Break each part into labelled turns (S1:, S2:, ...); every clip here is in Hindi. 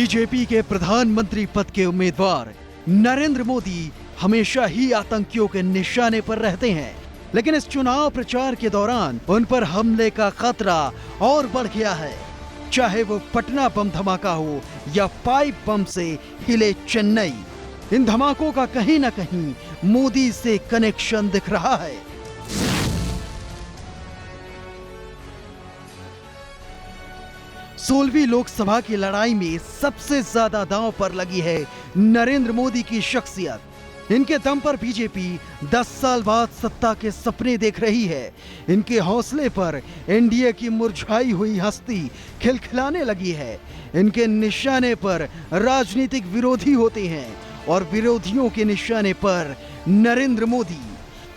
S1: बीजेपी के प्रधानमंत्री पद के उम्मीदवार नरेंद्र मोदी हमेशा ही आतंकियों के निशाने पर रहते हैं, लेकिन इस चुनाव प्रचार के दौरान उन पर हमले का खतरा और बढ़ गया है। चाहे वो पटना बम धमाका हो या पाइप बम से हिले चेन्नई, इन धमाकों का कहीं न कहीं मोदी से कनेक्शन दिख रहा है। सोलहवीं लोकसभा की लड़ाई में सबसे ज्यादा दांव पर लगी है नरेंद्र मोदी की शख्सियत। इनके दम पर बीजेपी 10 साल बाद सत्ता के सपने देख रही है। इनके हौसले पर एनडीए की मुरझाई हुई हस्ती खिलखिलाने लगी है। इनके निशाने पर राजनीतिक विरोधी होते हैं और विरोधियों के निशाने पर नरेंद्र मोदी।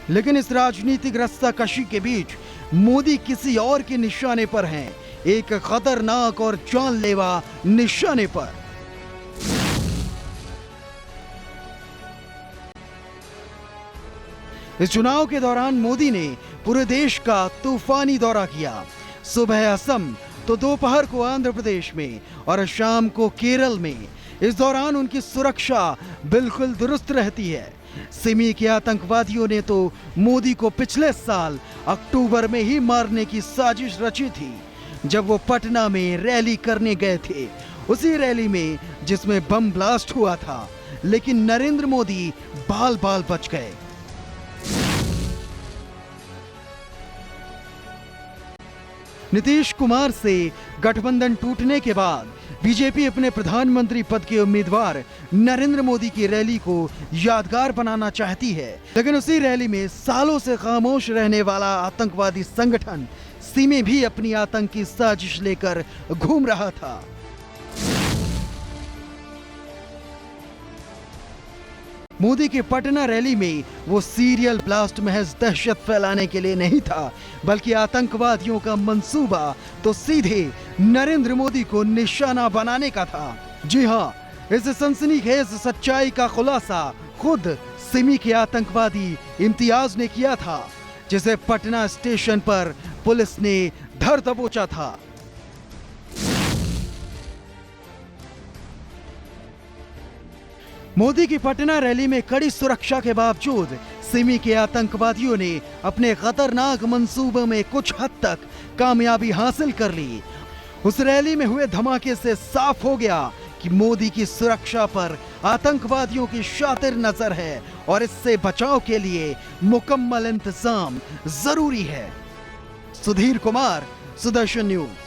S1: लेकिन इस राजनीतिक रस्साकशी के बीच मोदी किसी और के निशाने पर हैं, एक खतरनाक और जानलेवा निशाने पर। इस चुनाव के दौरान मोदी ने पूरे देश का तूफानी दौरा किया। सुबह असम तो दोपहर को आंध्र प्रदेश में और शाम को केरल में। इस दौरान उनकी सुरक्षा बिल्कुल दुरुस्त रहती है। सिमी के आतंकवादियों ने तो मोदी को पिछले साल अक्टूबर में ही मारने की साजिश रची थी, जब वो पटना में रैली करने गए थे। उसी रैली में जिसमें बम ब्लास्ट हुआ था, लेकिन नरेंद्र मोदी बाल बाल बच गए। नीतीश कुमार से गठबंधन टूटने के बाद बीजेपी अपने प्रधानमंत्री पद के उम्मीदवार नरेंद्र मोदी की रैली को यादगार बनाना चाहती है, लेकिन उसी रैली में सालों से खामोश रहने वाला आतंकवादी संगठन सिमी भी अपनी आतंकी साजिश लेकर घूम रहा था। मोदी की पटना रैली में वो सीरियल ब्लास्ट महज दहशत फैलाने के लिए नहीं था, बल्कि आतंकवादियों का मंसूबा तो सीधे नरेंद्र मोदी को निशाना बनाने का था। जी हां, इस सनसनीखेज सच्चाई का खुलासा खुद सिमी के आतंकवादी इम्तियाज ने किया था, जिसे पटना स्टेशन पर पुलिस ने धर दबोचा था। मोदी की पटना रैली में कड़ी सुरक्षा के बावजूद सिमी के आतंकवादियों ने अपने खतरनाक मंसूबे में कुछ हद तक कामयाबी हासिल कर ली। उस रैली में हुए धमाके से साफ हो गया कि मोदी की सुरक्षा पर आतंकवादियों की शातिर नजर है और इससे बचाव के लिए मुकम्मल इंतजाम जरूरी है। सुधीर कुमार, सुदर्शन न्यूज।